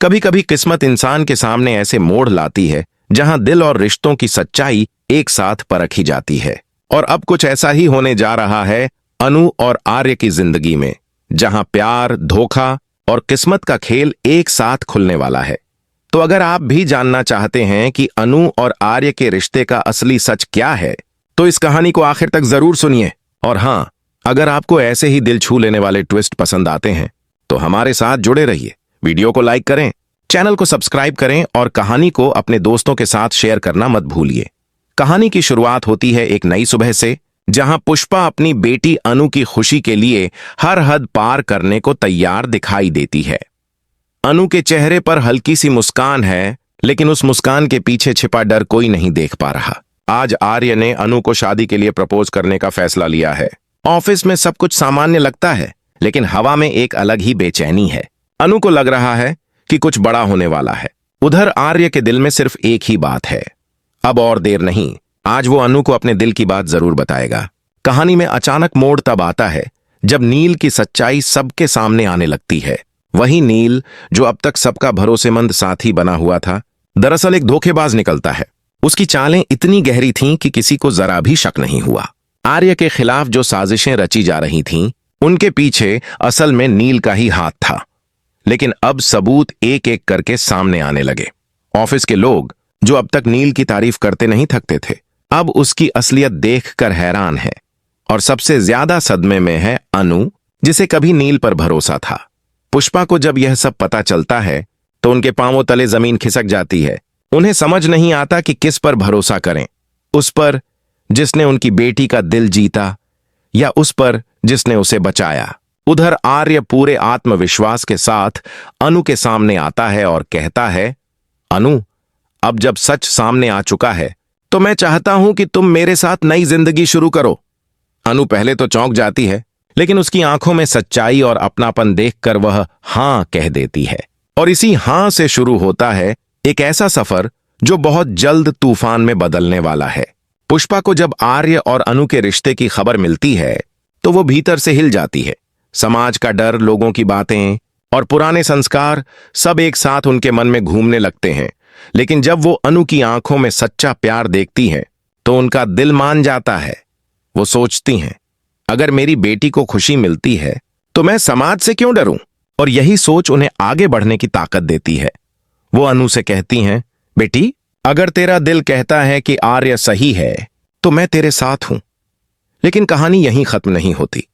कभी कभी किस्मत इंसान के सामने ऐसे मोड़ लाती है जहां दिल और रिश्तों की सच्चाई एक साथ परखी जाती है। और अब कुछ ऐसा ही होने जा रहा है अनु और आर्य की जिंदगी में, जहां प्यार, धोखा और किस्मत का खेल एक साथ खुलने वाला है। तो अगर आप भी जानना चाहते हैं कि अनु और आर्य के रिश्ते का असली सच क्या है, तो इस कहानी को आखिर तक जरूर सुनिए। और हां, अगर आपको ऐसे ही दिल छू लेने वाले ट्विस्ट पसंद आते हैं तो हमारे साथ जुड़े रहिए। वीडियो को लाइक करें, चैनल को सब्सक्राइब करें और कहानी को अपने दोस्तों के साथ शेयर करना मत भूलिए। कहानी की शुरुआत होती है एक नई सुबह से, जहां पुष्पा अपनी बेटी अनु की खुशी के लिए हर हद पार करने को तैयार दिखाई देती है। अनु के चेहरे पर हल्की सी मुस्कान है, लेकिन उस मुस्कान के पीछे छिपा डर कोई नहीं देख पा रहा। आज आर्य ने अनु को शादी के लिए प्रपोज करने का फैसला लिया है। ऑफिस में सब कुछ सामान्य लगता है, लेकिन हवा में एक अलग ही बेचैनी है। अनु को लग रहा है कि कुछ बड़ा होने वाला है। उधर आर्य के दिल में सिर्फ एक ही बात है, अब और देर नहीं, आज वो अनु को अपने दिल की बात जरूर बताएगा। कहानी में अचानक मोड़ तब आता है जब नील की सच्चाई सबके सामने आने लगती है। वही नील जो अब तक सबका भरोसेमंद साथी बना हुआ था, दरअसल एक धोखेबाज निकलता है। उसकी चालें इतनी गहरी थीं कि किसी को जरा भी शक नहीं हुआ। आर्य के खिलाफ जो साजिशें रची जा रही थीं, उनके पीछे असल में नील का ही हाथ था। लेकिन अब सबूत एक एक करके सामने आने लगे। ऑफिस के लोग जो अब तक नील की तारीफ करते नहीं थकते थे, अब उसकी असलियत देखकर हैरान है। और सबसे ज्यादा सदमे में है अनु, जिसे कभी नील पर भरोसा था। पुष्पा को जब यह सब पता चलता है तो उनके पांवों तले जमीन खिसक जाती है। उन्हें समझ नहीं आता कि किस पर भरोसा करें, उस पर जिसने उनकी बेटी का दिल जीता या उस पर जिसने उसे बचाया। उधर आर्य पूरे आत्मविश्वास के साथ अनु के सामने आता है और कहता है, अनु, अब जब सच सामने आ चुका है तो मैं चाहता हूं कि तुम मेरे साथ नई जिंदगी शुरू करो। अनु पहले तो चौंक जाती है, लेकिन उसकी आंखों में सच्चाई और अपनापन देखकर वह हां कह देती है। और इसी हां से शुरू होता है एक ऐसा सफर जो बहुत जल्द तूफान में बदलने वाला है। पुष्पा को जब आर्य और अनु के रिश्ते की खबर मिलती है तो वो भीतर से हिल जाती है। समाज का डर, लोगों की बातें और पुराने संस्कार सब एक साथ उनके मन में घूमने लगते हैं। लेकिन जब वो अनु की आंखों में सच्चा प्यार देखती हैं तो उनका दिल मान जाता है। वो सोचती हैं, अगर मेरी बेटी को खुशी मिलती है तो मैं समाज से क्यों डरूं? और यही सोच उन्हें आगे बढ़ने की ताकत देती है। वो अनु से कहती हैं, बेटी, अगर तेरा दिल कहता है कि आर्य सही है तो मैं तेरे साथ हूं। लेकिन कहानी यहीं खत्म नहीं होती।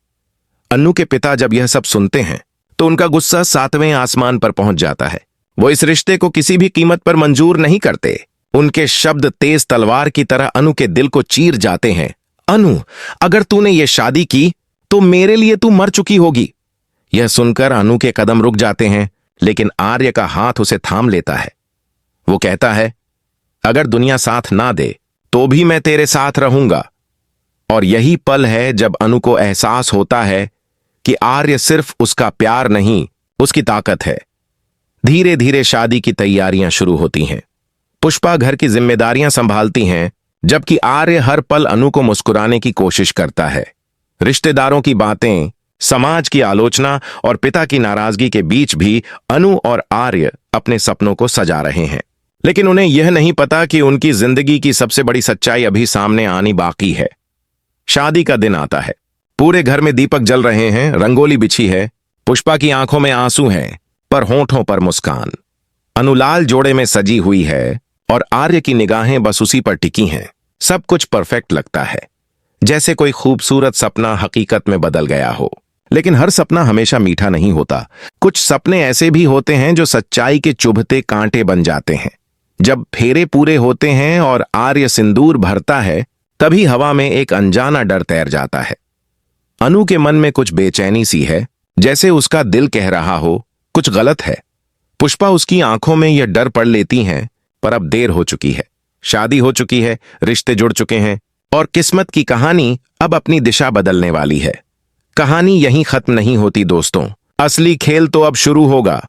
अनु के पिता जब यह सब सुनते हैं तो उनका गुस्सा 7वें आसमान पर पहुंच जाता है। वो इस रिश्ते को किसी भी कीमत पर मंजूर नहीं करते। उनके शब्द तेज तलवार की तरह अनु के दिल को चीर जाते हैं। अनु, अगर तूने ये शादी की तो मेरे लिए तू मर चुकी होगी। यह सुनकर अनु के कदम रुक जाते हैं, लेकिन आर्य का हाथ उसे थाम लेता है। वो कहता है, अगर दुनिया साथ ना दे तो भी मैं तेरे साथ रहूंगा। और यही पल है जब अनु को एहसास होता है कि आर्य सिर्फ उसका प्यार नहीं, उसकी ताकत है। धीरे धीरे शादी की तैयारियां शुरू होती हैं। पुष्पा घर की जिम्मेदारियां संभालती हैं, जबकि आर्य हर पल अनु को मुस्कुराने की कोशिश करता है। रिश्तेदारों की बातें, समाज की आलोचना और पिता की नाराजगी के बीच भी अनु और आर्य अपने सपनों को सजा रहे हैं। लेकिन उन्हें यह नहीं पता कि उनकी जिंदगी की सबसे बड़ी सच्चाई अभी सामने आनी बाकी है। शादी का दिन आता है। पूरे घर में दीपक जल रहे हैं, रंगोली बिछी है। पुष्पा की आंखों में आंसू हैं, पर होंठों पर मुस्कान। अनु लाल जोड़े में सजी हुई है और आर्य की निगाहें बस उसी पर टिकी हैं। सब कुछ परफेक्ट लगता है, जैसे कोई खूबसूरत सपना हकीकत में बदल गया हो। लेकिन हर सपना हमेशा मीठा नहीं होता। कुछ सपने ऐसे भी होते हैं जो सच्चाई के चुभते कांटे बन जाते हैं। जब फेरे पूरे होते हैं और आर्य सिंदूर भरता है, तभी हवा में एक अनजाना डर तैर जाता है। अनु के मन में कुछ बेचैनी सी है, जैसे उसका दिल कह रहा हो कुछ गलत है। पुष्पा उसकी आंखों में यह डर पढ़ लेती हैं, पर अब देर हो चुकी है। शादी हो चुकी है, रिश्ते जुड़ चुके हैं और किस्मत की कहानी अब अपनी दिशा बदलने वाली है। कहानी यहीं खत्म नहीं होती दोस्तों, असली खेल तो अब शुरू होगा।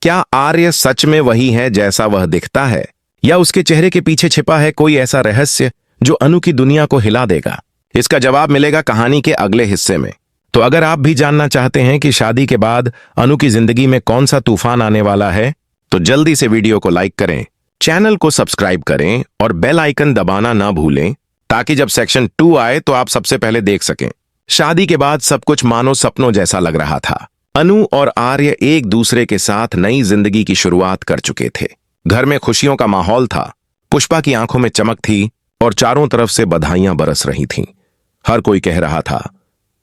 क्या आर्य सच में वही है जैसा वह दिखता है, या उसके चेहरे के पीछे छिपा है कोई ऐसा रहस्य जो अनु की दुनिया को हिला देगा? इसका जवाब मिलेगा कहानी के अगले हिस्से में। तो अगर आप भी जानना चाहते हैं कि शादी के बाद अनु की जिंदगी में कौन सा तूफान आने वाला है, तो जल्दी से वीडियो को लाइक करें, चैनल को सब्सक्राइब करें और बेल आइकन दबाना ना भूलें ताकि जब सेक्शन 2 आए तो आप सबसे पहले देख सकें। शादी के बाद सब कुछ मानो सपनों जैसा लग रहा था। अनु और आर्य एक दूसरे के साथ नई जिंदगी की शुरुआत कर चुके थे। घर में खुशियों का माहौल था। पुष्पा की आंखों में चमक थी और चारों तरफ से बधाइयां बरस रही थीं। हर कोई कह रहा था,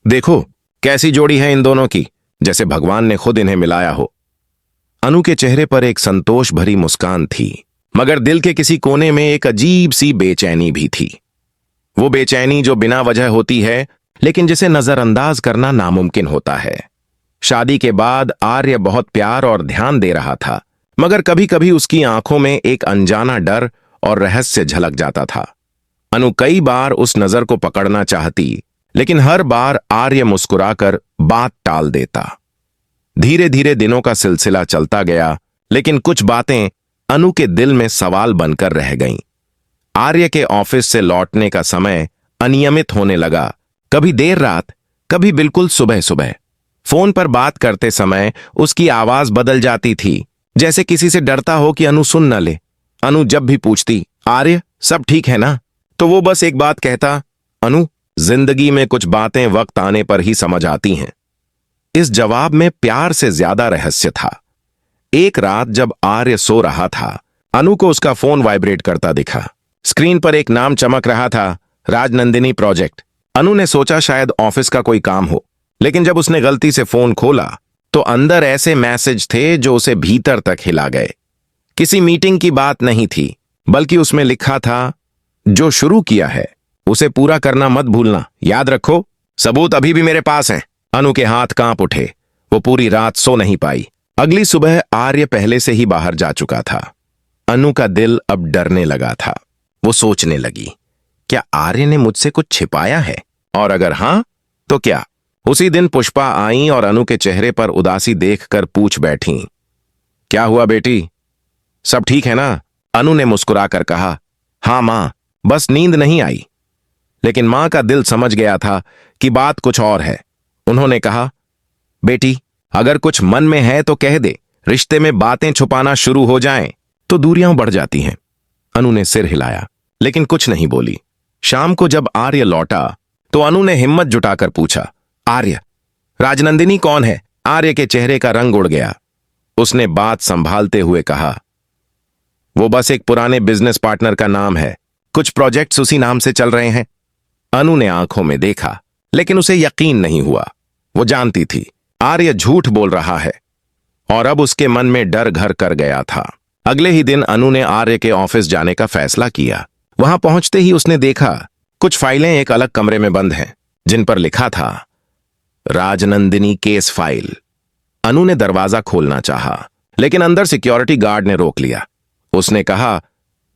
देखो कैसी जोड़ी है इन दोनों की, जैसे भगवान ने खुद इन्हें मिलाया हो। अनु के चेहरे पर एक संतोष भरी मुस्कान थी, मगर दिल के किसी कोने में एक अजीब सी बेचैनी भी थी। वो बेचैनी जो बिना वजह होती है लेकिन जिसे नजरअंदाज करना नामुमकिन होता है। शादी के बाद आर्य बहुत प्यार और ध्यान दे रहा था, मगर कभी कभी उसकी आंखों में एक अनजाना डर और रहस्य झलक जाता था। अनु कई बार उस नजर को पकड़ना चाहती, लेकिन हर बार आर्य मुस्कुराकर बात टाल देता। धीरे धीरे दिनों का सिलसिला चलता गया, लेकिन कुछ बातें अनु के दिल में सवाल बनकर रह गईं। आर्य के ऑफिस से लौटने का समय अनियमित होने लगा, कभी देर रात, कभी बिल्कुल सुबह सुबह। फोन पर बात करते समय उसकी आवाज बदल जाती थी, जैसे किसी से डरता हो कि अनु सुन न ले। अनु जब भी पूछती, आर्य सब ठीक है ना, तो वो बस एक बात कहता, अनु जिंदगी में कुछ बातें वक्त आने पर ही समझ आती हैं। इस जवाब में प्यार से ज्यादा रहस्य था। एक रात जब आर्य सो रहा था, अनु को उसका फोन वाइब्रेट करता दिखा। स्क्रीन पर एक नाम चमक रहा था, राजनंदिनी प्रोजेक्ट। अनु ने सोचा शायद ऑफिस का कोई काम हो, लेकिन जब उसने गलती से फोन खोला तो अंदर ऐसे मैसेज थे जो उसे भीतर तक हिला गए। किसी मीटिंग की बात नहीं थी, बल्कि उसमें लिखा था, जो शुरू किया है उसे पूरा करना मत भूलना, याद रखो, सबूत अभी भी मेरे पास हैं। अनु के हाथ कांप उठे। वो पूरी रात सो नहीं पाई। अगली सुबह आर्य पहले से ही बाहर जा चुका था। अनु का दिल अब डरने लगा था। वो सोचने लगी, क्या आर्य ने मुझसे कुछ छिपाया है, और अगर हां तो क्या। उसी दिन पुष्पा आई और अनु के चेहरे पर उदासी देखकर पूछ बैठी, क्या हुआ बेटी, सब ठीक है ना? अनु ने मुस्कुराकर कहा, हां मां, बस नींद नहीं आई। लेकिन मां का दिल समझ गया था कि बात कुछ और है। उन्होंने कहा, बेटी अगर कुछ मन में है तो कह दे, रिश्ते में बातें छुपाना शुरू हो जाएं तो दूरियां बढ़ जाती हैं। अनु ने सिर हिलाया, लेकिन कुछ नहीं बोली। शाम को जब आर्य लौटा तो अनु ने हिम्मत जुटाकर पूछा, आर्य राजनंदिनी कौन है? आर्य के चेहरे का रंग उड़ गया। उसने बात संभालते हुए कहा, वो बस एक पुराने बिजनेस पार्टनर का नाम है, कुछ प्रोजेक्ट्स उसी नाम से चल रहे हैं। अनु ने आंखों में देखा, लेकिन उसे यकीन नहीं हुआ। वो जानती थी आर्य झूठ बोल रहा है, और अब उसके मन में डर घर कर गया था। अगले ही दिन अनु ने आर्य के ऑफिस जाने का फैसला किया। वहां पहुंचते ही उसने देखा कुछ फाइलें एक अलग कमरे में बंद हैं, जिन पर लिखा था, राजनंदिनी केस फाइल। अनु ने दरवाजा खोलना चाहा, लेकिन अंदर सिक्योरिटी गार्ड ने रोक लिया। उसने कहा,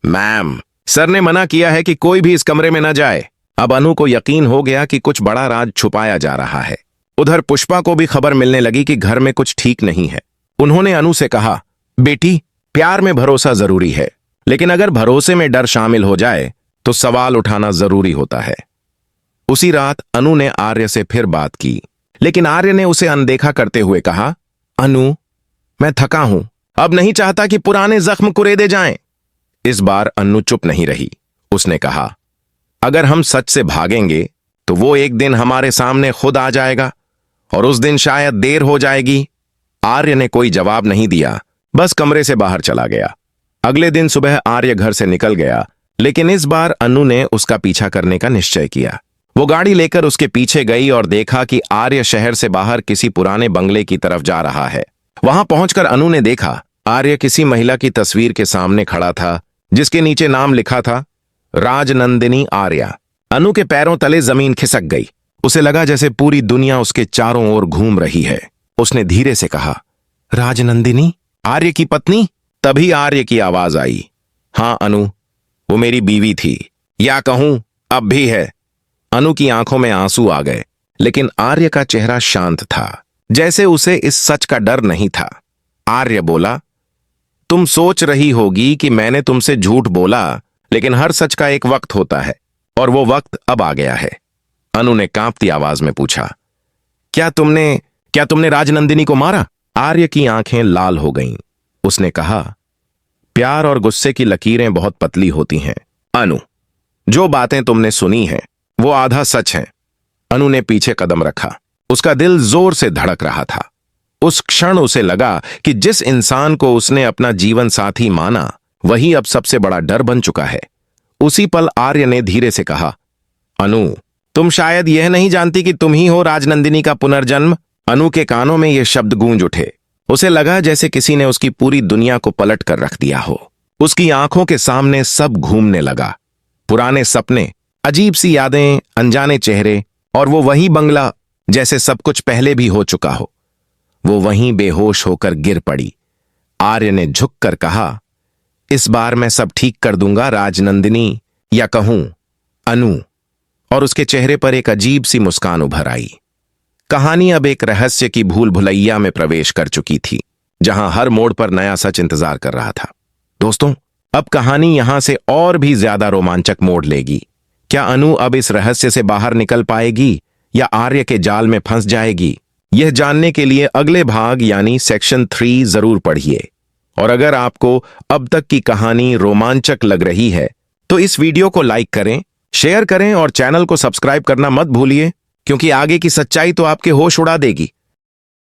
मैम सर ने मना किया है कि कोई भी इस कमरे में न जाए। अब अनु को यकीन हो गया कि कुछ बड़ा राज छुपाया जा रहा है। उधर पुष्पा को भी खबर मिलने लगी कि घर में कुछ ठीक नहीं है। उन्होंने अनु से कहा, बेटी प्यार में भरोसा जरूरी है, लेकिन अगर भरोसे में डर शामिल हो जाए तो सवाल उठाना जरूरी होता है। उसी रात अनु ने आर्य से फिर बात की, लेकिन आर्य ने उसे अनदेखा करते हुए कहा, अनु मैं थका हूं, अब नहीं चाहता कि पुराने जख्म कुरेदे जाएं। इस बार अनु चुप नहीं रही। उसने कहा, अगर हम सच से भागेंगे तो वो एक दिन हमारे सामने खुद आ जाएगा, और उस दिन शायद देर हो जाएगी। आर्य ने कोई जवाब नहीं दिया, बस कमरे से बाहर चला गया। अगले दिन सुबह आर्य घर से निकल गया, लेकिन इस बार अनु ने उसका पीछा करने का निश्चय किया। वो गाड़ी लेकर उसके पीछे गई और देखा कि आर्य शहर से बाहर किसी पुराने बंगले की तरफ जा रहा है। वहां पहुंचकर अनु ने देखा आर्य किसी महिला की तस्वीर के सामने खड़ा था, जिसके नीचे नाम लिखा था, राजनंदिनी आर्या। अनु के पैरों तले जमीन खिसक गई। उसे लगा जैसे पूरी दुनिया उसके चारों ओर घूम रही है। उसने धीरे से कहा, राजनंदिनी, आर्य की पत्नी? तभी आर्य की आवाज आई, हां अनु, वो मेरी बीवी थी, या कहूं अब भी है। अनु की आंखों में आंसू आ गए, लेकिन आर्य का चेहरा शांत था, जैसे उसे इस सच का डर नहीं था। आर्य बोला, तुम सोच रही होगी कि मैंने तुमसे झूठ बोला, लेकिन हर सच का एक वक्त होता है, और वो वक्त अब आ गया है। अनु ने कांपती आवाज में पूछा, क्या तुमने राजनंदिनी को मारा? आर्य की आंखें लाल हो गईं। उसने कहा, प्यार और गुस्से की लकीरें बहुत पतली होती हैं। अनु, जो बातें तुमने सुनी हैं वो आधा सच हैं। अनु ने पीछे कदम रखा। उसका दिल जोर से धड़क रहा था। उस क्षण उसे लगा कि जिस इंसान को उसने अपना जीवन साथी माना वही अब सबसे बड़ा डर बन चुका है। उसी पल आर्य ने धीरे से कहा, अनु, तुम शायद यह नहीं जानती कि तुम ही हो राजनंदिनी का पुनर्जन्म। अनु के कानों में ये शब्द गूंज उठे। उसे लगा जैसे किसी ने उसकी पूरी दुनिया को पलट कर रख दिया हो। उसकी आंखों के सामने सब घूमने लगा। पुराने सपने, अजीब सी यादें, अनजाने चेहरे, और वो वही बंगला जैसे सब कुछ पहले भी हो चुका हो। वो वहीं बेहोश होकर गिर पड़ी। आर्य ने झुककर कहा, इस बार मैं सब ठीक कर दूंगा राजनंदिनी, या कहूं अनु। और उसके चेहरे पर एक अजीब सी मुस्कान उभर आई। कहानी अब एक रहस्य की भूल भुलैया में प्रवेश कर चुकी थी, जहां हर मोड़ पर नया सच इंतजार कर रहा था। दोस्तों, अब कहानी यहां से और भी ज्यादा रोमांचक मोड़ लेगी। क्या अनु अब इस रहस्य से बाहर निकल पाएगी या आर्य के जाल में फंस जाएगी? यह जानने के लिए अगले भाग यानी सेक्शन 3 जरूर पढ़िए। और अगर आपको अब तक की कहानी रोमांचक लग रही है तो इस वीडियो को लाइक करें, शेयर करें और चैनल को सब्सक्राइब करना मत भूलिए, क्योंकि आगे की सच्चाई तो आपके होश उड़ा देगी।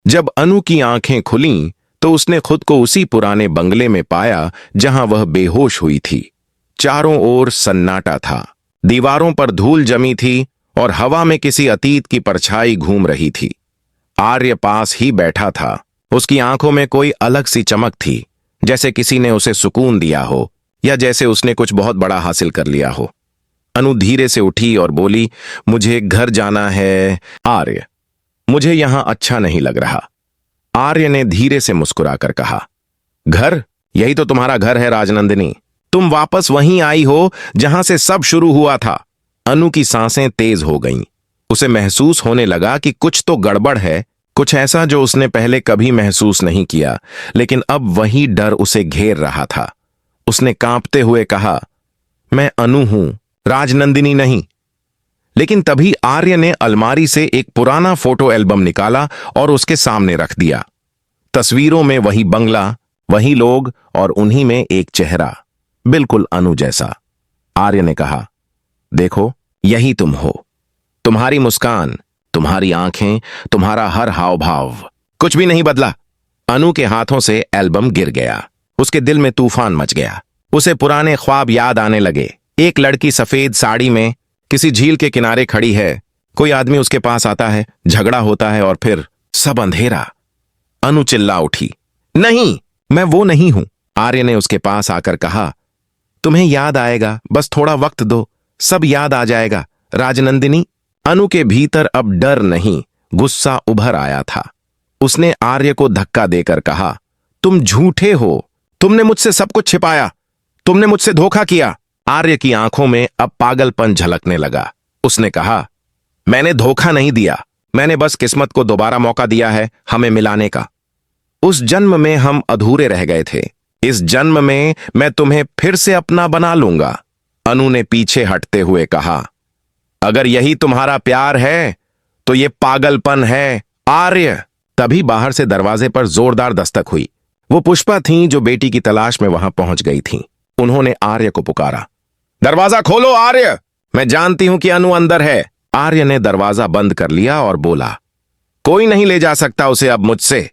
जब अनु की आंखें खुलीं तो उसने खुद को उसी पुराने बंगले में पाया जहां वह बेहोश हुई थी। चारों ओर सन्नाटा था। दीवारों पर धूल जमी थी और हवा में किसी अतीत की परछाई घूम रही थी। आर्य पास ही बैठा था। उसकी आंखों में कोई अलग सी चमक थी, जैसे किसी ने उसे सुकून दिया हो या जैसे उसने कुछ बहुत बड़ा हासिल कर लिया हो। अनु धीरे से उठी और बोली, मुझे घर जाना है आर्य, मुझे यहां अच्छा नहीं लग रहा। आर्य ने धीरे से मुस्कुराकर कहा, घर? यही तो तुम्हारा घर है राजनंदिनी। तुम वापस वहीं आई हो जहां से सब शुरू हुआ था। अनु की सांसें तेज हो गईं। उसे महसूस होने लगा कि कुछ तो गड़बड़ है, कुछ ऐसा जो उसने पहले कभी महसूस नहीं किया, लेकिन अब वही डर उसे घेर रहा था। उसने कांपते हुए कहा, मैं अनु हूं, राजनंदिनी नहीं। लेकिन तभी आर्य ने अलमारी से एक पुराना फोटो एल्बम निकाला और उसके सामने रख दिया। तस्वीरों में वही बंगला, वही लोग और उन्हीं में एक चेहरा, बिल्कुल अनु जैसा। आर्य ने कहा, देखो, यही तुम हो। तुम्हारी मुस्कान, तुम्हारी आंखें, तुम्हारा हर हाव भाव, कुछ भी नहीं बदला। अनु के हाथों से एल्बम गिर गया। उसके दिल में तूफान मच गया। उसे पुराने ख्वाब याद आने लगे। एक लड़की सफेद साड़ी में किसी झील के किनारे खड़ी है, कोई आदमी उसके पास आता है, झगड़ा होता है और फिर सब अंधेरा। अनु चिल्ला उठी, नहीं, मैं वो नहीं हूं। आर्य ने उसके पास आकर कहा, तुम्हें याद आएगा, बस थोड़ा वक्त दो, सब याद आ जाएगा राजनंदिनी। अनु के भीतर अब डर नहीं, गुस्सा उभर आया था। उसने आर्य को धक्का देकर कहा, तुम झूठे हो, तुमने मुझसे सब कुछ छिपाया, तुमने मुझसे धोखा किया। आर्य की आंखों में अब पागलपन झलकने लगा। उसने कहा, मैंने धोखा नहीं दिया, मैंने बस किस्मत को दोबारा मौका दिया है हमें मिलाने का। उस जन्म में हम अधूरे रह गए थे, इस जन्म में मैं तुम्हें फिर से अपना बना लूंगा। अनु ने पीछे हटते हुए कहा, अगर यही तुम्हारा प्यार है तो ये पागलपन है आर्य। तभी बाहर से दरवाजे पर जोरदार दस्तक हुई। वो पुष्पा थीं जो बेटी की तलाश में वहां पहुंच गई थीं। उन्होंने आर्य को पुकारा, दरवाजा खोलो आर्य, मैं जानती हूं कि अनु अंदर है। आर्य ने दरवाजा बंद कर लिया और बोला, कोई नहीं ले जा सकता उसे अब मुझसे।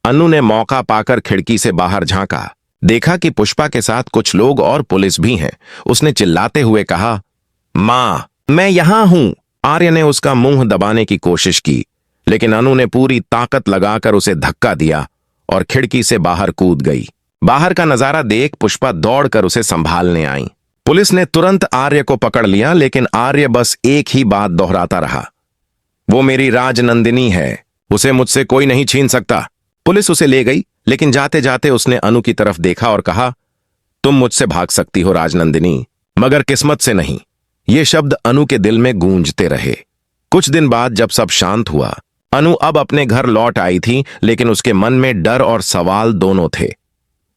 अनु ने मौका पाकर खिड़की से बाहर झांका। देखा कि पुष्पा के साथ कुछ लोग और पुलिस भी हैं। उसने चिल्लाते हुए कहा, मां, मैं यहां हूं। आर्य ने उसका मुंह दबाने की कोशिश की, लेकिन अनु ने पूरी ताकत लगाकर उसे धक्का दिया और खिड़की से बाहर कूद गई। बाहर का नजारा देख पुष्पा दौड़कर उसे संभालने आई। पुलिस ने तुरंत आर्य को पकड़ लिया, लेकिन आर्य बस एक ही बात दोहराता रहा, वो मेरी राजनंदिनी है, उसे मुझसे कोई नहीं छीन सकता। पुलिस उसे ले गई, लेकिन जाते जाते उसने अनु की तरफ देखा और कहा, तुम मुझसे भाग सकती हो राजनंदिनी, मगर किस्मत से नहीं। ये शब्द अनु के दिल में गूंजते रहे। कुछ दिन बाद जब सब शांत हुआ, अनु अब अपने घर लौट आई थी, लेकिन उसके मन में डर और सवाल दोनों थे।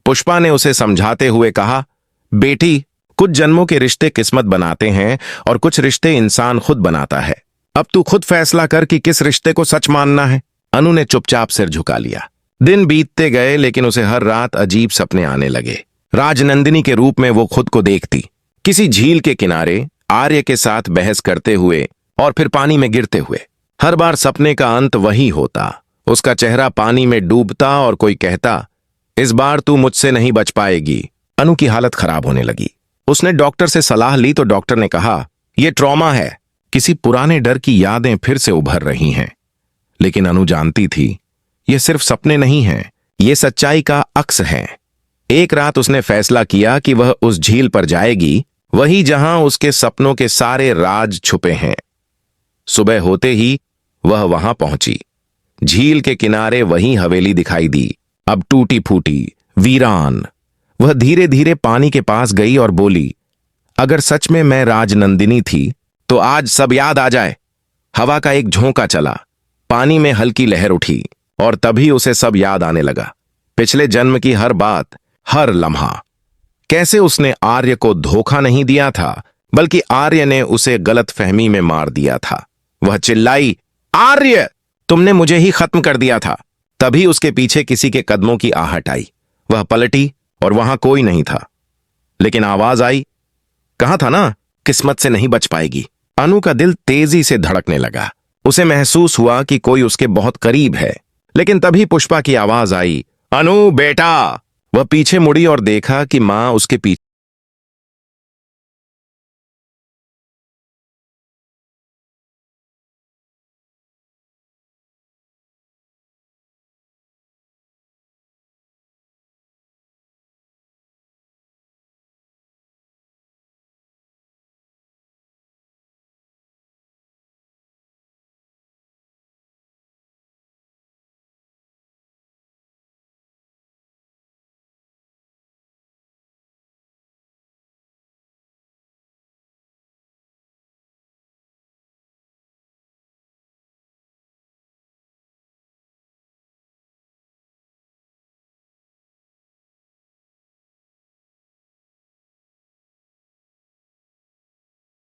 पुष्पा ने उसे समझाते हुए कहा, बेटी, कुछ जन्मों के रिश्ते किस्मत बनाते हैं और कुछ रिश्ते इंसान खुद बनाता है। अब तू खुद फैसला कर कि किस रिश्ते को सच मानना है। अनु ने चुपचाप सिर झुका लिया। दिन बीतते गए, लेकिन उसे हर रात अजीब सपने आने लगे। राजनंदिनी के रूप में वो खुद को देखती, किसी झील के किनारे आर्य के साथ बहस करते हुए और फिर पानी में गिरते हुए। हर बार सपने का अंत वही होता, उसका चेहरा पानी में डूबता और कोई कहता, इस बार तू मुझसे नहीं बच पाएगी। अनु की हालत खराब होने लगी। उसने डॉक्टर से सलाह ली तो डॉक्टर ने कहा, यह ट्रॉमा है, किसी पुराने डर की यादें फिर से उभर रही हैं। लेकिन अनु जानती थी, ये सिर्फ सपने नहीं हैं, ये सच्चाई का अक्स हैं। एक रात उसने फैसला किया कि वह उस झील पर जाएगी, वही जहां उसके सपनों के सारे राज छुपे हैं। सुबह होते ही वह वहां पहुंची। झील के किनारे वही हवेली दिखाई दी, अब टूटी फूटी, वीरान। वह धीरे धीरे पानी के पास गई और बोली, अगर सच में मैं राजनंदिनी थी तो आज सब याद आ जाए। हवा का एक झोंका चला, पानी में हल्की लहर उठी और तभी उसे सब याद आने लगा। पिछले जन्म की हर बात, हर लम्हा। कैसे उसने आर्य को धोखा नहीं दिया था, बल्कि आर्य ने उसे गलतफहमी में मार दिया था। वह चिल्लाई, आर्य, तुमने मुझे ही खत्म कर दिया था। तभी उसके पीछे किसी के कदमों की आहट आई। वह पलटी और वहां कोई नहीं था, लेकिन आवाज आई, कहा था ना, किस्मत से नहीं बच पाएगी। अनु का दिल तेजी से धड़कने लगा। उसे महसूस हुआ कि कोई उसके बहुत करीब है। लेकिन तभी पुष्पा की आवाज आई, अनु बेटा। वह पीछे मुड़ी और देखा कि मां उसके पीछे